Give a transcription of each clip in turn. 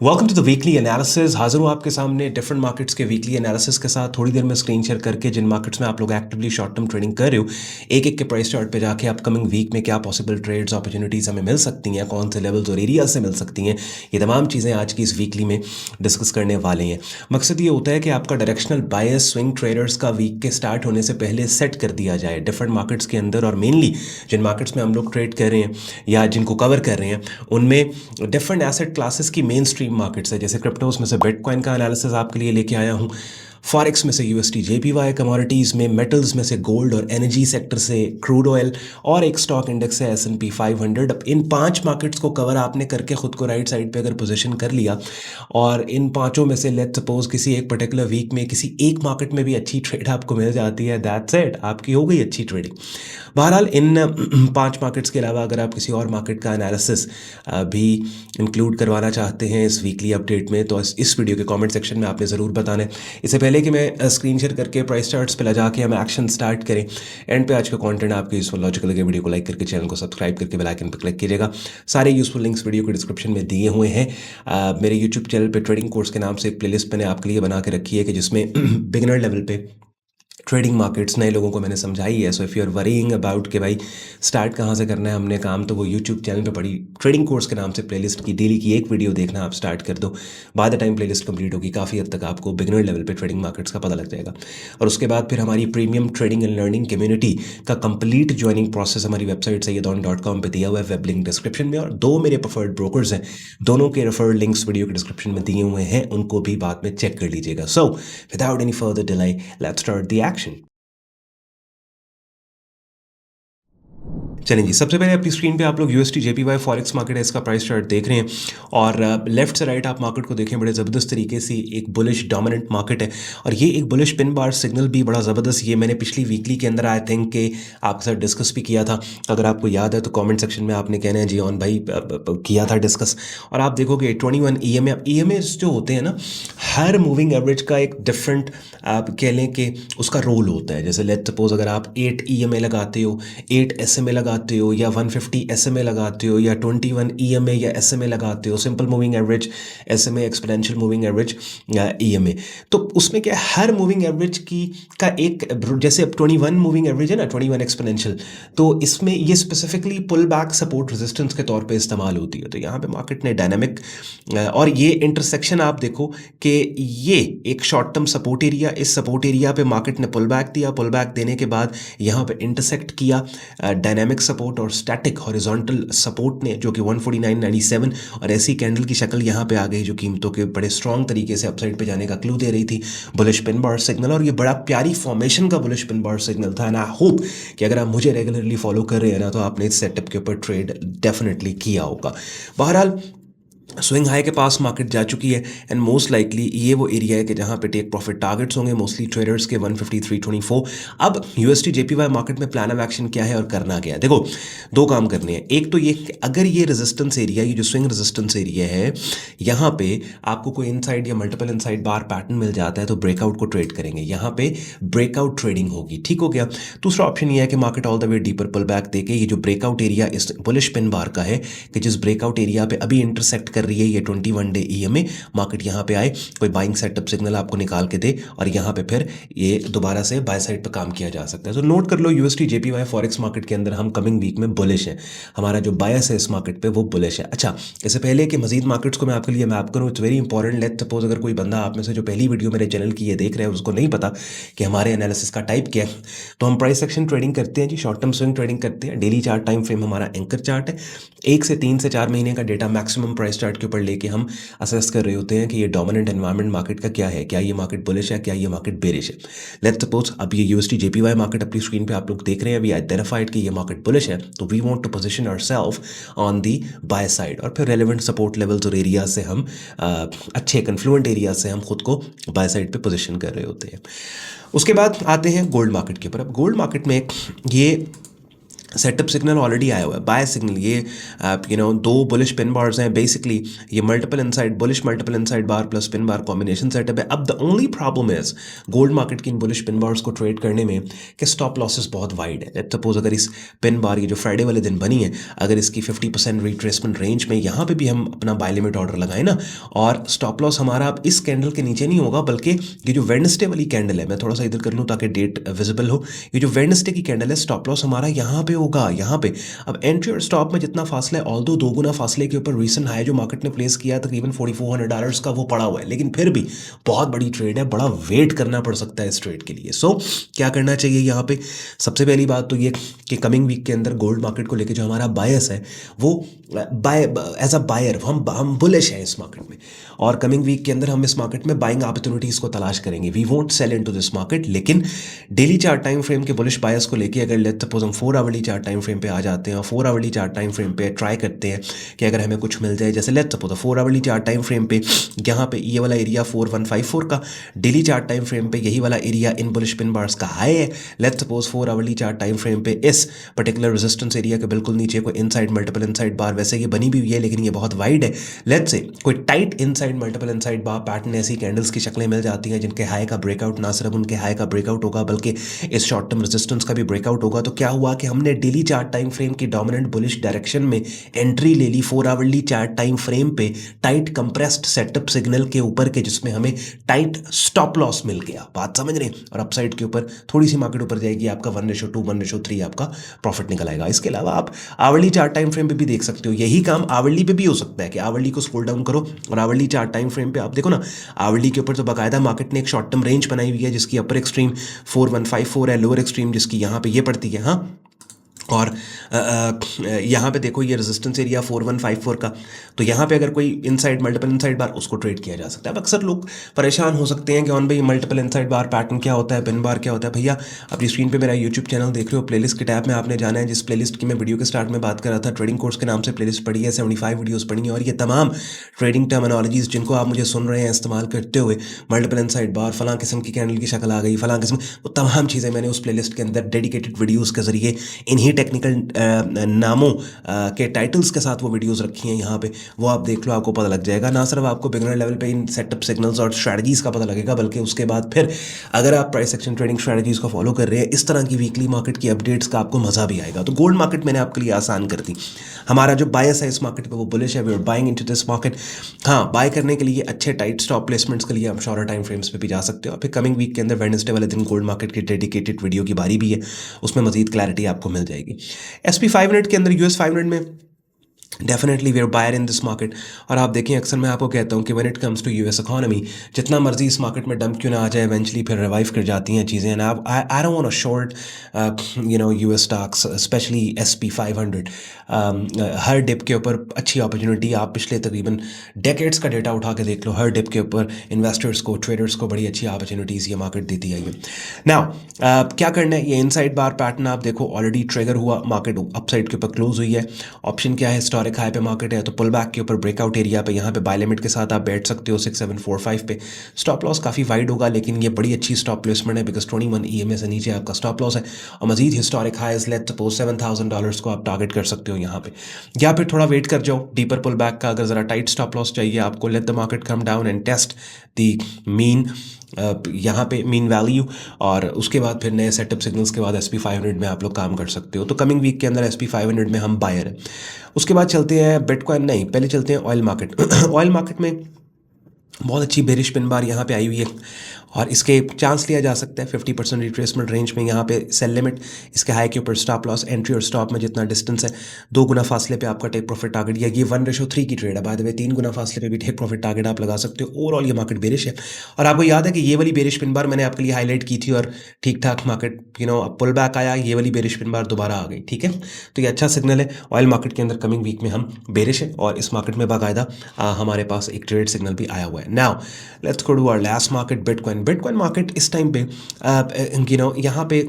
Welcome to the weekly analysis. हाजिर हूँ आपके सामने डिफरेंट मार्केट्स के वीकली एनालिसिस के साथ। थोड़ी देर में स्क्रीन शेयर करके जिन मार्केट्स में आप लोग एक्टिवली शॉर्ट टर्म ट्रेडिंग कर रहे हो, एक एक के प्राइस चार्ट पे जाके अपकमिंग वीक में क्या पॉसिबल ट्रेड्स अपॉर्चुनिटीज़ हमें मिल सकती हैं, कौन से लेवल्स और एरिया से मिल सकती हैं, ये तमाम चीज़ें आज की इस वीकली में डिस्कस करने वाले हैं। मकसद ये होता है कि आपका डायरेक्शनल बायस स्विंग ट्रेडर्स का वीक के स्टार्ट होने से पहले सेट कर दिया जाए डिफरेंट मार्केट्स के अंदर, और मेनली जिन मार्केट्स में हम लोग ट्रेड कर रहे हैं या जिनको कवर कर रहे हैं उनमें डिफरेंट एसेट क्लासेस की मेन स्ट्रीम मार्केट्स है। जैसे क्रिप्टोस में से बिटकॉइन का एनालिसिस आपके लिए लेके आया हूँ, फॉरेक्स में से यूएसटी जेपीवाई, कमोडिटीज़ में मेटल्स में से गोल्ड और एनर्जी सेक्टर से क्रूड ऑयल, और एक स्टॉक इंडेक्स है S&P 500। अब इन 5 मार्केट्स को कवर आपने करके ख़ुद को राइट साइड पे अगर पोजीशन कर लिया और इन पांचों में से लेट्स सपोज किसी एक पर्टिकुलर वीक में किसी एक मार्केट में भी अच्छी ट्रेड आपको मिल जाती है, दैट्स इट, आपकी हो गई अच्छी ट्रेडिंग। बहरहाल इन 5 मार्केट्स के अलावा अगर आप किसी और मार्केट का एनालिसिस भी इंक्लूड करवाना चाहते हैं इस वीकली अपडेट में, तो इस वीडियो के कमेंट सेक्शन में आपने ज़रूर बताना है। इससे पहले कि मैं स्क्रीन शेयर करके प्राइस चार्ट्स पे लगा के हम एक्शन स्टार्ट करें, एंड पे आज का कंटेंट आपको यूजफुल लॉजिकल लगे, वीडियो को लाइक करके चैनल को सब्सक्राइब करके बेल आइकन पर क्लिक कीजिएगा। सारे यूजफुल लिंक्स वीडियो के डिस्क्रिप्शन में दिए हुए हैं। मेरे यूट्यूब चैनल पे ट्रेडिंग कोर्स के नाम से एक प्लेलिस्ट मैंने आपके लिए बना के रखी है कि जिसमें बिगिनर लेवल पे ट्रेडिंग मार्केट्स नए लोगों को मैंने समझाई है। So if you are worrying about कि भाई स्टार्ट कहाँ से करना है हमने काम, तो वो यूट्यूब चैनल पे पड़ी ट्रेडिंग कोर्स के नाम से प्लेलिस्ट की डेली की एक वीडियो देखना आप स्टार्ट कर दो। By the time playlist complete होगी काफ़ी हद तक आपको बिगिनर लेवल पे ट्रेडिंग मार्केट्स का पता लग जाएगा। और उसके बाद फिर हमारी premium trading and learning community का कंप्लीट ज्वाइनिंग प्रोसेस हमारी वेबसाइट sayyadon.com पे दिया हुआ है, वेब लिंक डिस्क्रिप्शन में। और 2 मेरे प्रेफर्ड ब्रोकर्स हैं, दोनों के रेफर्ड लिंक्स वीडियो के डिस्क्रिप्शन में दिए हुए हैं, उनको भी बाद में चेक कर लीजिएगा। So without any further delay let's start the action. चलें जी, सबसे पहले अपनी स्क्रीन पे आप लोग यूएसटी जेपीवाई फॉरेक्स मार्केट है, इसका प्राइस चार्ट देख रहे हैं। और लेफ्ट से राइट आप मार्केट को देखें, बड़े ज़बरदस्त तरीके से एक बुलिश डोमिनेंट मार्केट है। और ये एक बुलिश पिन बार सिग्नल भी बड़ा ज़बरदस्त, ये मैंने पिछली वीकली के अंदर आई थिंक के आपके साथ डिस्कस भी किया था। अगर आपको याद है तो कॉमेंट सेक्शन में आपने कहना है जी ऑन भाई किया था डिस्कस। और आप देखोगे 21 EMA जो होते हैं ना, हर मूविंग एवरेज का एक डिफरेंट आप कह लें कि उसका रोल होता है। जैसे लेट्स सपोज अगर आप 8 EMA लगाते हो, 8 SMA लगाते हो, या 150 SMA लगाते हो, या 21 EMA या SMA लगाते हो, simple moving average SMA, exponential moving average या EMA, तो उसमें क्या हर मूविंग एवरेज की का एक, जैसे 21 मूविंग एवरेज है ना, 21 एक्सपोनेंशियल, तो इसमें ये specifically pull back support resistance के तौर पे इस्तेमाल होती है। तो यहाँ पे मार्केट ने डायनामिक, और ये इंटरसेक्शन आप देखो कि ये एक शॉर्ट टर्म सपोर्ट एरिया, इस सपोर्ट एरिया पे मार्केट ने पुल बैक दिया, पुल बैक देने के बाद यहाँ पे इंटरसेक्ट किया डायनामिक सपोर्ट और स्टैटिक हॉरिजॉन्टल सपोर्ट ने, जो कि 149.97, और ऐसी कैंडल की शक्ल यहाँ पे आ गई जो कीमतों के बड़े स्ट्रॉन्ग तरीके से अपसाइड पे जाने का क्लू दे रही थी, बुलिश पिन बार सिग्नल। और ये बड़ा प्यारी फॉर्मेशन का बुलिश पिन बार सिग्नल था, एंड आई होप कि अगर आप मुझे रेगुलरली फॉलो कर रहे हैं ना, तो आपने इस सेटअप के ऊपर ट्रेड डेफिनेटली किया होगा। बहरहाल स्विंग हाई के पास मार्केट जा चुकी है, एंड मोस्ट लाइकली ये वो एरिया है कि जहाँ पे टेक प्रॉफिट टारगेट्स होंगे मोस्टली ट्रेडर्स के 153.24। अब यूएसटी जेपीवाई मार्केट में प्लान ऑफ एक्शन क्या है और करना क्या है? देखो, 2 काम करने हैं। एक तो ये कि अगर ये रेजिस्टेंस एरिया, ये जो स्विंग रेजिस्टेंस एरिया है, यहाँ पे आपको कोई इनसाइड या मल्टीपल इनसाइड बार पैटर्न मिल जाता है तो ब्रेकआउट को ट्रेड करेंगे, यहाँ पे ब्रेकआउट ट्रेडिंग होगी। ठीक हो गया। दूसरा ऑप्शन ये है कि market all the way deeper pull back देके ये जो ब्रेकआउट एरिया इस बुलिश पिन बार का है, कि जिस ब्रेकआउट एरिया पे अभी इंटरसेक्ट कर रही है ये 21 डे EMA, मार्केट यहाँ पे आए, कोई बाइंग सेटअप सिग्नल आपको निकाल के दे, और यहाँ पे फिर ये दोबारा से बाय साइड पे काम किया जा सकता है। तो नोट कर लो, यूएसटी जेपीवाई फॉरेक्स मार्केट के अंदर हम कमिंग वीक में बुलिश है, हमारा जो बायस है इस मार्केट पे वो बुलिश है। अच्छा, इससे पहले कि मजीद मार्केट्स को मैं आपके लिए मैप करूँ, it's very important, let's suppose अगर कोई बंदा आप में से जो पहली वीडियो मेरे चैनल की ये देख रहे हैं उसको नहीं पता कि हमारे एनालिसिस का टाइप क्या है, तो हम प्राइस एक्शन ट्रेडिंग करते हैं जी, शॉर्ट टर्म स्विंग ट्रेडिंग करते हैं। डेली चार्ट टाइम फ्रेम हमारा एंकर चार्ट है, 1 से 3 से 4 महीने का डेटा मैक्सिमम प्राइस चार्ट के ऊपर लेके हम असेस कर रहे होते हैं कि ये डोमिनेंट एनवायरनमेंट मार्केट का क्या है, क्या ये मार्केट बुलिश है, क्या ये मार्केट बेरिश है। लेट्स सपोज अब ये यूएसटी जेपीवाई मार्केट अपनी स्क्रीन पे आप लोग देख रहे हैं, वी आइडेंटिफाइड कि ये मार्केट बुलिश है, तो we want to position ourselves on the buy side, और फिर रेलेवेंट सपोर्ट लेवल्स और एरिया से हम अच्छे कन्फ्लुएंट एरिया से हम खुद को बाय साइड पे पोजीशन कर रहे होते हैं। उसके बाद आते हैं गोल्ड मार्केट के ऊपर। अब गोल्ड मार्केट में ये सेटअप सिग्नल ऑलरेडी आया हुआ है, बाय सिग्नल, ये दो बुलिश पिन बार्स हैं बेसिकली, ये multiple inside bullish multiple inside bar plus pin bar combination setup है। अब the only problem is gold market की इन बुलिश पिन बार्स को ट्रेड करने में कि स्टॉप लॉसेस बहुत वाइड है। लेट्स सपोज अगर इस पिन बार ये जो फ्राइडे वाले दिन बनी है, अगर इसकी 50% रिट्रेसमेंट रेंज में यहाँ पे भी हम अपना बाय लिमिट ऑर्डर लगाए ना, और स्टॉप लॉस हमारा अब इस कैंडल के नीचे नहीं होगा, बल्कि ये जो वेडनेसडे वाली कैंडल है, मैं थोड़ा सा इधर कर लूँ ताकि डेट विजिबल हो, ये जो वेडनेसडे की कैंडल है स्टॉप लॉस हमारा यहाँ पे होगा, यहाँ पे। अब एंट्री और स्टॉप में जितना फासला है, ऑल्दो दो गुना फासले के ऊपर रीसेंट हाई जो मार्केट ने प्लेस किया तकरीबन $4400 का वो पड़ा हुआ है, लेकिन फिर भी बहुत बड़ी ट्रेड है, बड़ा वेट करना पड़ सकता है इस ट्रेड के लिए। सो क्या करना चाहिए यहाँ पे? सबसे पहली बात तो ये कि कमिंग वीक के अंदर गोल्ड मार्केट को लेकर जो हमारा बायस है वो बाय एज अ बायर हम बुलिश हैं इस मार्केट में, और कमिंग वीक के अंदर हम इस मार्केट में बाइंग अपॉर्चुनिटीज़ को तलाश करेंगे। We won't sell into this market, लेकिन डेली चार्ट टाइम फ्रेम के बुलिश बायस को लेके अगर लेट्स सपोज हम 4 आवरली चार्ट टाइम फ्रेम पे आ जाते हैं और 4 आवरली चार्ट टाइम फ्रेम पे ट्राई करते हैं कि अगर हमें कुछ मिल जाए, जैसे let's suppose 4 hourly chart time frame पे यहाँ पे ये वाला एरिया 4154 का, डेली चार्ट टाइम फ्रेम पे यही वाला area in bullish pin bars का हाई है। Let's suppose 4 hourly chart time frame पे इस पर्टिकुलर रेजिस्टेंस एरिया के बिल्कुल नीचे कोई इनसाइड मल्टीपल इनसाइड बार, वैसे ये बनी भी हुई है लेकिन ये बहुत वाइड है, लेट्स से कोई टाइट इनसाइड मल्टीपल इनसाइड बार पैटर्न, ऐसी कैंडल्स की शक्लें मिल जाती हैं जिनके हाई का ब्रेकआउट, ना सिर्फ उनके हाई का ब्रेकआउट होगा बल्कि इस शॉर्ट टर्म रेजिस्टेंस का भी ब्रेकआउट होगा, तो क्या हुआ कि हमने डेली चार्ट टाइम फ्रेम की डोमिनेंट बुलिश डायरेक्शन में एंट्री ले ली 4 आवरली चार्ट टाइम फ्रेम पे टाइट कंप्रेस्ड सेटअप सिग्नल के ऊपर के, जिसमें हमें टाइट स्टॉप लॉस मिल गया। बात समझ रहे हैं? और अपसाइड के ऊपर थोड़ी सी मार्केट ऊपर जाएगी, आपका 1:2 1:3 आपका प्रॉफिट निकल आएगा। इसके अलावा आप आवरली चार्ट टाइम फ्रेम पे भी देख सकते हो, यही काम आवरली पे भी हो सकता है कि आवरली को स्क्रॉल डाउन करो और आवरली चार्ट टाइम फ्रेम पे आप देखो ना, आवरली के ऊपर तो बाकायदा मार्केट ने एक शॉर्ट टर्म रेंज बनाई हुई है जिसकी अपर एक्सट्रीम 4154 है, लोअर एक्सट्रीम जिसकी यहाँ पे ये पड़ती है, हाँ, और यहाँ पे देखो ये रेजिस्टेंस एरिया 4154 का, तो यहाँ पे अगर कोई इनसाइड मल्टीपल इनसाइड बार उसको ट्रेड किया जा सकता है। अब अक्सर लोग परेशान हो सकते हैं कि ऑन भाई मल्टीपल इनसाइड बार पैटर्न क्या होता है, पिन बार क्या होता है। भैया अपनी स्क्रीन पे मेरा यूट्यूब चैनल देख रहे हो, प्लेलिस्ट के टैब में आपने जाना है, जिस प्लेलिस्ट की मैं वीडियो के स्टार्ट में बात कर रहा था, ट्रेडिंग कोर्स के नाम से प्लेलिस्ट पड़ी है, 75 वीडियोज़ पड़ी हैं, और ये तमाम ट्रेडिंग टर्मिनोलॉजीज़ जिनको आप मुझे सुन रहे हैं इस्तेमाल करते हुए, मल्टीपल इनसाइड बार, फलां किस्म की कैंडल की शक्ल आ गई, फलां किस्म, वो तमाम चीज़ें मैंने उस प्लेलिस्ट के अंदर डेडिकेटेड वीडियोज़ के जरिए इन्हीं टेक्निकल नामों के टाइटल्स के साथ वो वीडियोस रखी हैं यहाँ पे, वो आप देख लो, आपको पता लग जाएगा। ना सिर्फ आपको बिगनर लेवल पे इन सेटअप सिग्नल्स और स्ट्रैटेजीज़ का पता लगेगा, बल्कि उसके बाद फिर अगर आप प्राइस एक्शन ट्रेडिंग स्ट्रैटेजीज़ को फॉलो कर रहे हैं, इस तरह की वीकली मार्केट की अपडेट्स का आपको मज़ा भी आएगा। तो गोल्ड मार्केट मैंने आपके लिए आसान कर दी, हमारा जो बायस है इस मार्केट पे वो बुलिश है, we are buying into this market. हाँ, बाय करने के लिए अच्छे टाइट स्टॉप प्लेसमेंट्स के लिए आप शॉर्टर टाइम फ्रेम्स पे भी जा सकते हो। फिर कमिंग वीक के अंदर वेडनेसडे वाले दिन गोल्ड मार्केट की डेडिकेटेड वीडियो की बारी भी है, उसमें मजीद क्लैरिटी आपको मिल जाएगी। SP 500 के अंदर US 500 में definitely we are buyer in this market. और आप देखें अक्सर मैं आपको कहता हूँ कि when it comes to US economy, जितना मर्जी इस मार्केट में डंप क्यों ना आ जाए, इवेंचुअली फिर रिवाइव कर जाती हैं चीज़ें। And I don't want to short US stocks, specially SP 500। हर डिप के ऊपर अच्छी अपॉर्चुनिटी, आप पिछले तकरीबन डेकेड्स का डेटा उठा के देख लो, हर डिप के ऊपर इन्वेस्टर्स को, ट्रेडर्स को बड़ी अच्छी अपॉर्चुनिटीज़ ये मार्केट देती है। ये नाउ क्या करना है, ये इनसाइड बार पैटर्न आप देखो ऑलरेडी ट्रिगर हुआ, मार्केट अपसाइड के ऊपर क्लोज हुई है। ऑप्शन क्या है, हिस्टोरिक हाई पे मार्केट है, तो पुल बैक के ऊपर ब्रेकआउट एरिया पे यहाँ पे बाय लिमिट के साथ आप बैठ सकते हो 6745 पे। स्टॉप लॉस काफ़ी वाइड होगा, लेकिन ये बड़ी अच्छी स्टॉप प्लेसमेंट है बिकॉज 21 EMA से नीचे आपका स्टॉप लॉस है। और मजीद हिस्टोरिक हाईज लेट्स सपोज $7,000 को आप टारगेट कर सकते हो यहाँ पे, या फिर थोड़ा वेट कर जाओ डीपर पुल बैक का। अगर ज़रा टाइट स्टॉप लॉस चाहिए आपको, let the market come down and test the mean, यहाँ पे मीन वैल्यू, और उसके बाद फिर नए सेटअप सिग्नल्स के बाद SP 500 में आप लोग काम कर सकते हो। तो कमिंग वीक के अंदर SP 500 में हम बायर हैं। उसके बाद चलते हैं बिटकॉइन, नहीं पहले चलते हैं ऑयल मार्केट। ऑयल मार्केट में बहुत अच्छी बेरिश पिन बार यहाँ पे आई हुई है और इसके चांस लिया जा सकता है 50% रिट्रेसमेंट रेंज में। यहाँ पे सेल लिमिट, इसके हाई के ऊपर स्टॉप लॉस, एंट्री और स्टॉप में जितना डिस्टेंस है 2 गुना फासले पे आपका टेक प्रॉफिट टारगेट, या ये 1:3 की ट्रेड है बाय द वे, 3 गुना फासले पे भी टेक प्रॉफिट टारगेट आप लगा सकते हो। ओवरऑल ये मार्केट बेरिश है, और आपको याद है कि ये वाली बेरिश पिन बार मैंने आपके लिए हाईलाइट की थी और ठीक ठाक मार्केट अब पुल बैक आया, ये वाली बेरिश पिन बार दोबारा आ गई, ठीक है। तो ये अच्छा सिग्नल है ऑयल मार्केट के अंदर, कमिंग वीक में हम बेरिश है और इस मार्केट में बाकायदा हमारे पास एक ट्रेड सिग्नल भी आया हुआ है। Now let's go to our last market, bitcoin. Bitcoin market इस टाइम पे यहाँ पे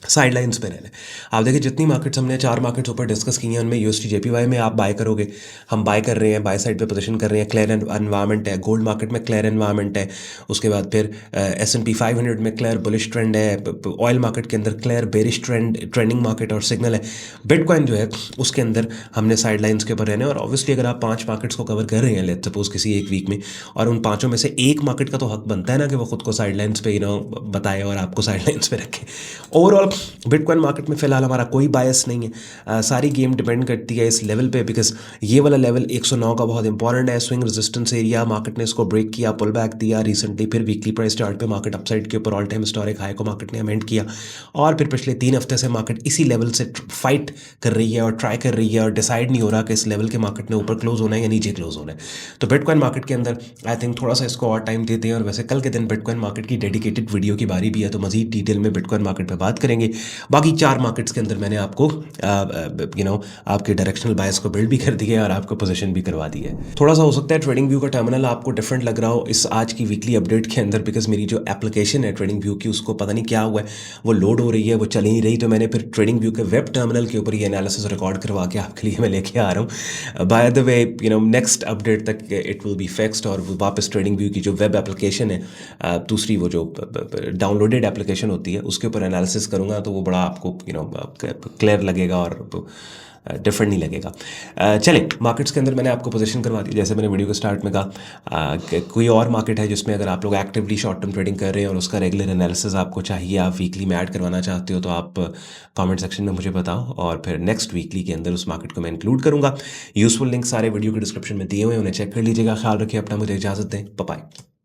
साइड लाइन्स पे रहना है। आप देखिए जितनी मार्केट्स हमने 4 मार्केट्स ऊपर डिस्कस की हैं उनमें यूएसटी जेपीवाई में आप बाय करोगे, हम बाय कर रहे हैं, बाय साइड पे पोजीशन कर रहे हैं, क्लियर एनवायरनमेंट है, गोल्ड मार्केट में क्लियर एनवायरनमेंट है, उसके बाद फिर S&P 500 में क्लियर बुलिश ट्रेंड है, ऑयल मार्केट के अंदर क्लियर बेरिश ट्रेंडिंग मार्केट और सिग्नल है। बिटकॉइन जो है उसके अंदर हमने साइड लाइन्स के ऊपर रहना है। और ऑब्वियसली अगर आप 5 मार्केट्स को कवर कर रहे हैं लेट्स सपोज किसी एक वीक में, और उन पाँचों में से एक मार्केट का तो हक बनता है ना कि वो खुद को साइड लाइन्स पे बताए और आपको साइड लाइन्स पे रखे। ओवरऑल बिटकॉइन मार्केट में फ़िलहाल हमारा कोई बायस नहीं है। सारी गेम डिपेंड करती है इस लेवल पे, बिकॉज ये वाला लेवल 109 का बहुत इंपॉर्टेंट है, स्विंग रेजिस्टेंस एरिया। मार्केट ने इसको ब्रेक किया, पुल बैक दिया रिसेंटली, फिर वीकली प्राइस चार्ट पे मार्केट अपसाइड के ऊपर ऑल टाइम हिस्टोरिक हाई को मार्केट ने अमेंड किया, और फिर पिछले 3 हफ्ते से मार्केट इसी लेवल से फाइट कर रही है और ट्राई कर रही है, और डिसाइड नहीं हो रहा कि इस लेवल के मार्केट ने ऊपर क्लोज होना है या नीचे क्लोज होना है। तो बिटकॉइन मार्केट के अंदर आई थिंक थोड़ा सा इसको और टाइम देते हैं, और वैसे कल के दिन बिटकॉइन मार्केट की डेडिकेटेड वीडियो की बारी भी है, तो मजीद डिटेल में बिटकॉइन मार्केट पर बात करेंगे। बाकी 4 मार्केट्स के अंदर मैंने आपको आपके डायरेक्शनल बायस को बिल्ड भी कर दिया है और आपको पोजीशन भी करवा दी है। थोड़ा सा हो सकता है ट्रेडिंग व्यू का टर्मिनल आपको डिफरेंट लग रहा हो इस आज की वीकली अपडेट के अंदर, बिकॉज मेरी जो एप्लीकेशन है ट्रेडिंग व्यू की उसको पता नहीं क्या हुआ है, वो लोड हो रही है, वो चल ही नहीं रही, तो मैंने फिर ट्रेडिंग व्यू के वेब टर्मिनल के ऊपर ये एनालिसिस रिकॉर्ड करवा के आपके लिए मैं लेके आ रहा हूँ। By the way next update तक इट विल बी फिक्स्ड, और वापस ट्रेडिंग व्यू की जो वेब एप्लीकेशन है, दूसरी वो जो डाउनलोडेड एप्लीकेशन होती है उसके ऊपर एनालिसिस करूँगा, तो वो बड़ा आपको क्लियर लगेगा और डिफरेंट नहीं लगेगा। चलें, मार्केट्स के अंदर मैंने आपको पोजीशन करवा दी, जैसे मैंने वीडियो के स्टार्ट में कहा। कोई और मार्केट है जिसमें अगर आप लोग एक्टिवली शॉर्ट टर्म ट्रेडिंग कर रहे हैं और उसका रेगुलर एनालिसिस आपको चाहिए, आप वीकली में ऐड करवाना चाहते हो, तो आप कमेंट सेक्शन में मुझे बताओ, और फिर नेक्स्ट वीकली के अंदर उस मार्केट को मैं इंक्लूड करूँगा। यूजफुल लिंक सारे वीडियो के डिस्क्रिप्शन में दिए हुए हैं, उन्हें चेक कर लीजिएगा। ख्याल रखिए अपना, मुझे इजाज़त दें, बाय बाय।